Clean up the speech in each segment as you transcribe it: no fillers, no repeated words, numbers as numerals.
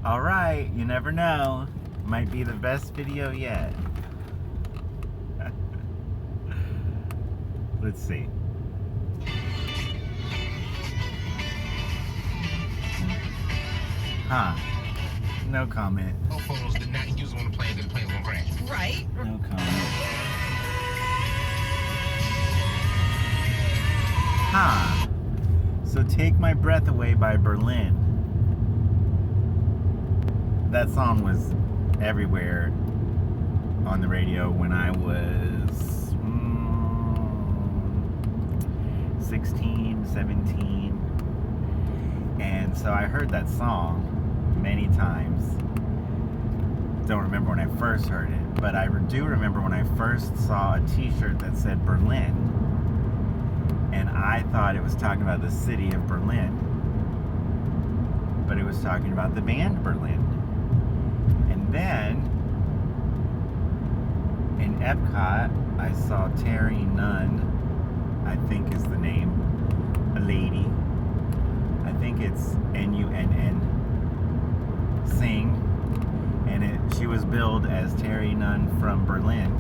Alright, you never know. Might be the best video yet. Let's see. Huh. No comment. Photos did not use on the plane because the plane's gonna crash. Right? No comment. Huh. So Take My Breath Away by Berlin. That song was everywhere on the radio when I was 16, 17. And so I heard that song many times. Don't remember when I first heard it, but I do remember when I first saw a t-shirt that said Berlin, and I thought it was talking about the city of Berlin, but it was talking about the band Berlin. And then in Epcot I saw Terry Nunn, I think is the name, a lady, I think it's N-U-N-N, sing. And she was billed as Terry Nunn from Berlin.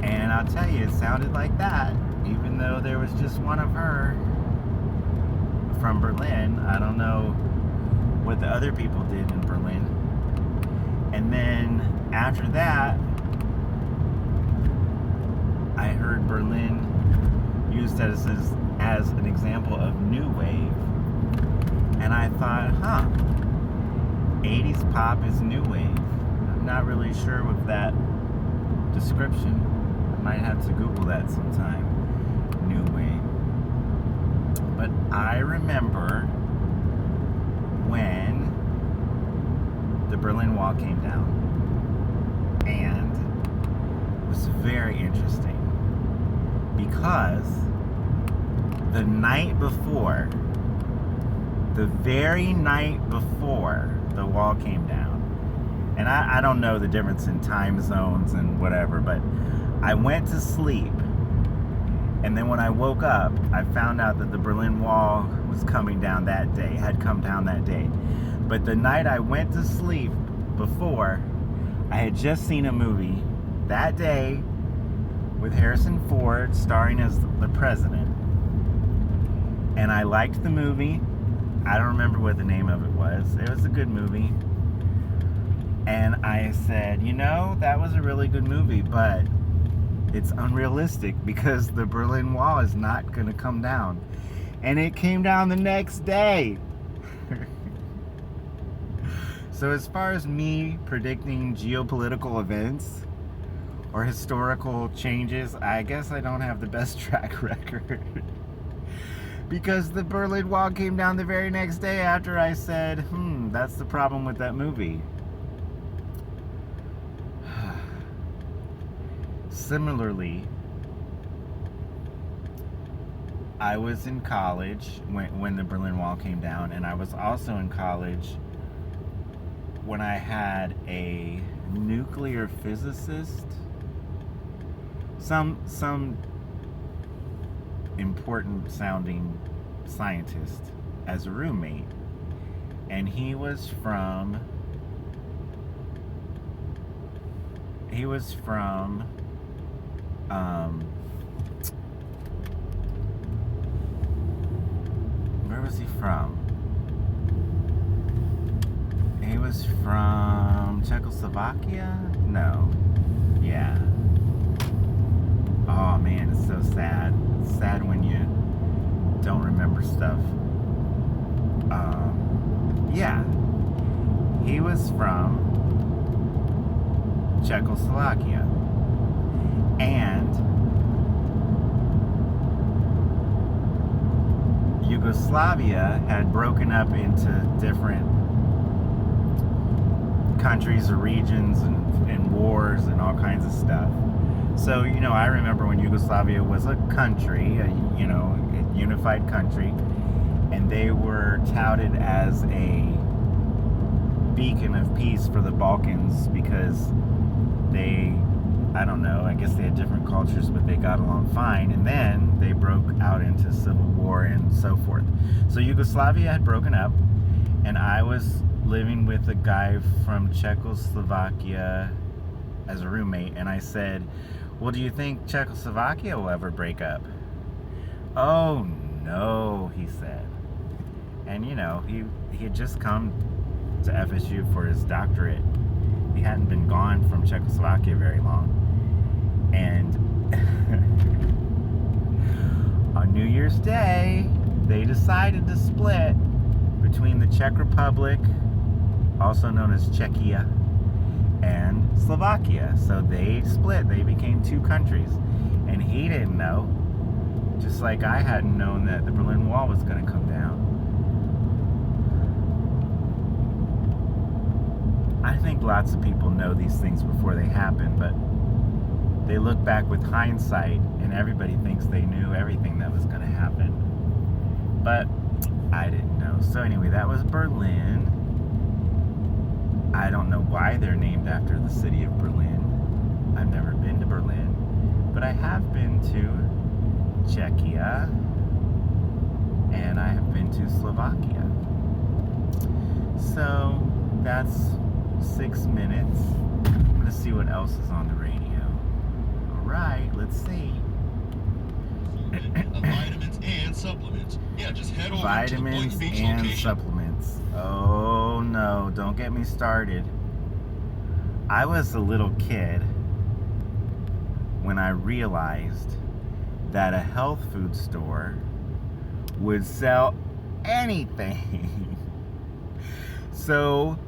And I'll tell you, it sounded like that, even though there was just one of her from Berlin. I don't know what the other people did in Berlin. And then after that, I heard Berlin used as an example of new wave. And I thought, huh, 80s pop is new wave. I'm not really sure with that description. I might have to Google that sometime. New wave. But I remember when the Berlin Wall came down. And it was very interesting because the night before, the very night before the wall came down, and I don't know the difference in time zones and whatever, but I went to sleep, and then when I woke up, I found out that the Berlin Wall was coming down that day, had come down that day. But the night I went to sleep before, I had just seen a movie that day with Harrison Ford starring as the president, and I liked the movie. I don't remember what the name of it was. It was a good movie. And I said, you know, that was a really good movie, but it's unrealistic because the Berlin Wall is not going to come down. And it came down the next day. So as far as me predicting geopolitical events or historical changes, I guess I don't have the best track record. Because the Berlin Wall came down the very next day after I said, that's the problem with that movie. Similarly, I was in college when the Berlin Wall came down, and I was also in college when I had a nuclear physicist, some important sounding scientist as a roommate, and he was from where was he from? He was from Czechoslovakia? No. Yeah. Oh man, it's so sad. It's sad when you don't remember stuff. Yeah. He was from Czechoslovakia. And Yugoslavia had broken up into different countries or regions and wars and all kinds of stuff. So, you know, I remember when Yugoslavia was a country, a unified country, and they were touted as a beacon of peace for the Balkans because they, I don't know, I guess they had different cultures, but they got along fine. And then they broke out into civil war and so forth. So Yugoslavia had broken up, and I was living with a guy from Czechoslovakia as a roommate, and I said, well, do you think Czechoslovakia will ever break up? Oh, no, he said. And, you know, he had just come to FSU for his doctorate. He hadn't been gone from Czechoslovakia very long. And on New Year's Day, they decided to split between the Czech Republic, also known as Czechia, and Slovakia. So they split. They became two countries. And he didn't know, just like I hadn't known that the Berlin Wall was going to come down. I think lots of people know these things before they happen, but they look back with hindsight and everybody thinks they knew everything that was going to happen. But I didn't know. So anyway, that was Berlin. I don't know why they're named after the city of Berlin. I've never been to Berlin, but I have been to Czechia and I have been to Slovakia. So that's 6 minutes. I'm going to see what else is on the radio. Alright, let's see. Vitamins and supplements. Yeah, just head over Vitamins to the Boynton Beach and location. supplements. Oh no, don't get me started. I was a little kid when I realized that a health food store would sell anything. So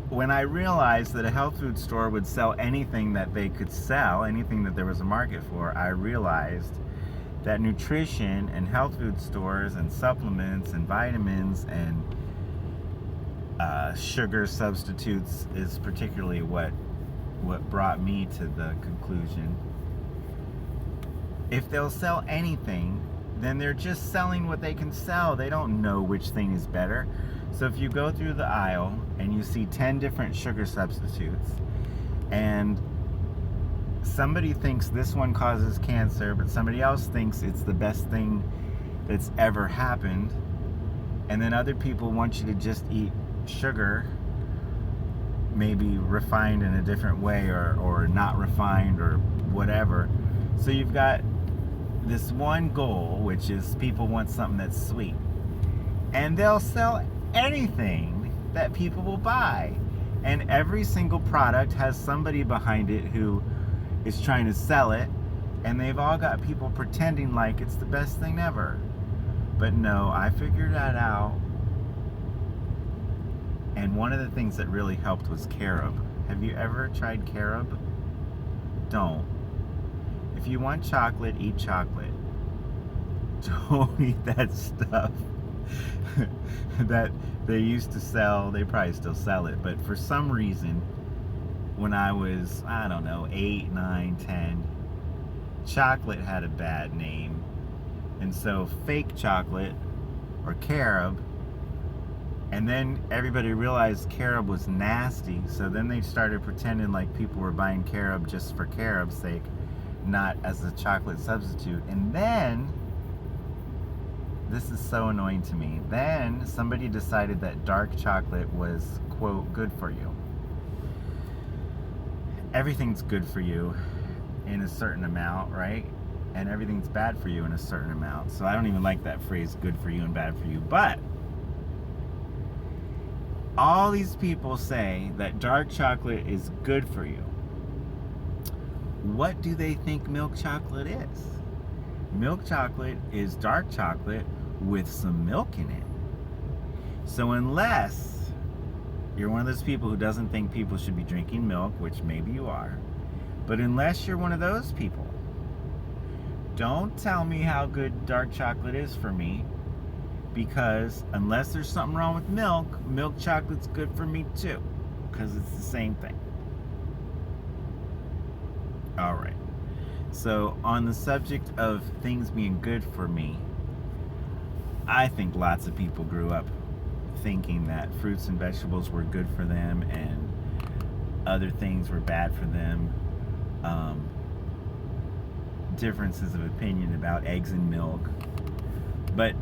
when I realized that a health food store would sell anything that they could sell, anything that there was a market for, I realized that nutrition and health food stores and supplements and vitamins and sugar substitutes is particularly what brought me to the conclusion. If they'll sell anything, then they're just selling what they can sell. They don't know which thing is better. So if you go through the aisle and you see 10 different sugar substitutes and somebody thinks this one causes cancer, but somebody else thinks it's the best thing that's ever happened, and then other people want you to just eat sugar, maybe refined in a different way or not refined or whatever. So you've got this one goal, which is people want something that's sweet. And they'll sell anything that people will buy. And every single product has somebody behind it who is trying to sell it. And they've all got people pretending like it's the best thing ever. But no, I figured that out. And one of the things that really helped was carob. Have you ever tried carob? Don't. If you want chocolate, eat chocolate. Don't eat that stuff that they used to sell. They probably still sell it, but for some reason, when I was, I don't know, 8, 9, 10, chocolate had a bad name. And so fake chocolate, or carob, and then everybody realized carob was nasty, so then they started pretending like people were buying carob just for carob's sake, not as a chocolate substitute. And then, this is so annoying to me, then somebody decided that dark chocolate was, quote, good for you. Everything's good for you in a certain amount, right? And everything's bad for you in a certain amount. So I don't even like that phrase, good for you and bad for you. But all these people say that dark chocolate is good for you. What do they think milk chocolate is? Milk chocolate is dark chocolate with some milk in it. So unless you're one of those people who doesn't think people should be drinking milk, which maybe you are, but unless you're one of those people, don't tell me how good dark chocolate is for me, because unless there's something wrong with milk, milk chocolate's good for me too, because it's the same thing. All right. So on the subject of things being good for me, I think lots of people grew up thinking that fruits and vegetables were good for them and other things were bad for them. Differences of opinion about eggs and milk. But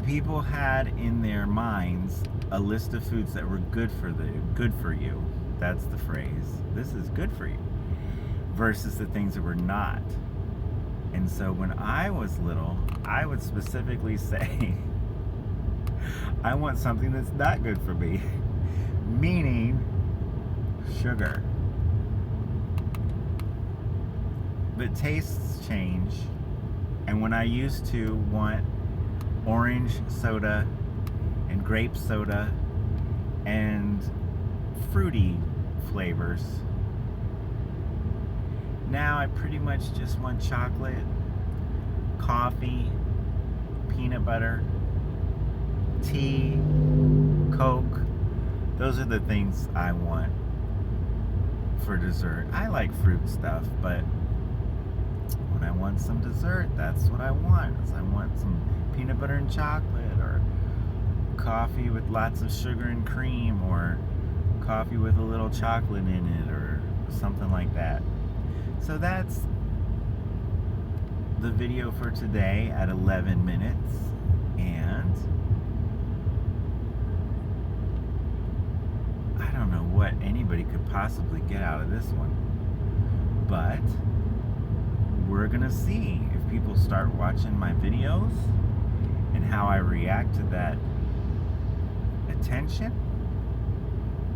people had in their minds a list of foods that were good for you. That's the phrase. This is good for you. Versus the things that were not. And so when I was little, I would specifically say, I want something that's not good for me. Meaning sugar. But tastes change. And when I used to want orange soda and grape soda and fruity flavors, now I pretty much just want chocolate, coffee, peanut butter, tea, Coke. Those are the things I want for dessert. I like fruit stuff, but when I want some dessert, that's what I want. I want some peanut butter and chocolate, or coffee with lots of sugar and cream, or coffee with a little chocolate in it, or something like that. So that's the video for today at 11 minutes. And I don't know what anybody could possibly get out of this one. But we're gonna see if people start watching my videos and how I react to that attention.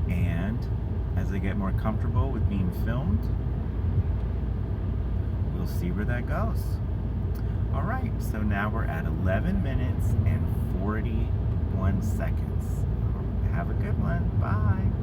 And as I get more comfortable with being filmed, we'll see where that goes. All right, so now we're at 11 minutes and 41 seconds. Have a good one. Bye.